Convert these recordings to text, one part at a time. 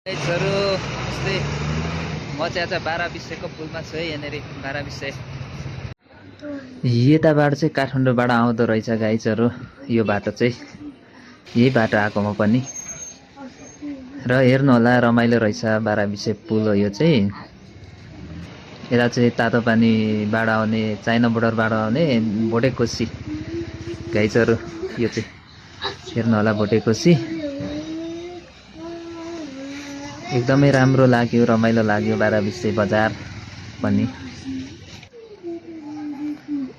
गाइजहरु यस्तै म चाहिँ आज 12 विषयको पुलमा छु है। यहाँनिर 12 विषय यताबाट चाहिँ काठमाडौँबाट आउँदो रहेछ गाइजहरु। यो बाटो चाहिँ यही बाटो आएको म पनि र हेर्नु होला रमाइलो रहेछ। 12 विषय पुल हो यो चाहिँ। यता चाहिँ तातो पानीबाट आउने चाइना बोर्डरबाट आउने भोटेकोसी गाइजहरु। यो चाहिँ हेर्नु होला भोटेकोसी। एकदमै राम्रो लाग्यो, रमाइलो लाग्यो 12 विषय बजार पनि।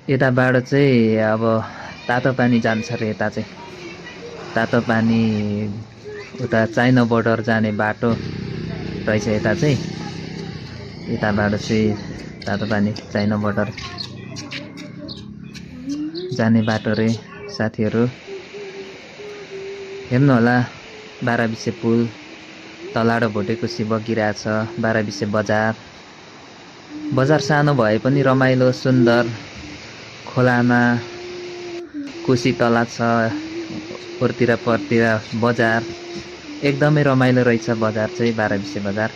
यताबाट चाहिँ अब तातो पानी जान्छ रे। यता चाहिँ तातो पानी उता चाइना बोर्डर जाने बाटो रहेछ यता चाहिँ। यताबाट चाहिँ तातो पानी चाइना बोर्डर जाने बाटो रे साथीहरु। हेर्नु होला 12 विषय पुल तलाडो भोटेकोसी बगिरहेछ। 12 विषय बजार। बजार सानो भए पनि रमाइलो सुन्दर। खोलामा कोसी तला छ ओरतिर परतिर बजार। एकदमै रमाइलो रहेछ बजार चाहिँ 12 विषय बजार।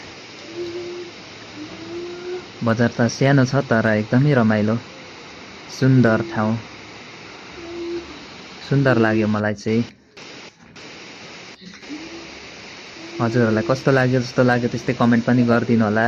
बजार त सानो छ तर एकदमै रमाइलो सुन्दर ठाउँ। सुन्दर लाग्यो मलाई चाहिँ। हजुरहरूलाई कस्तो लाग्यो जस्तो लाग्यो त्यस्तै कमेन्ट पनि गरिदिनु होला।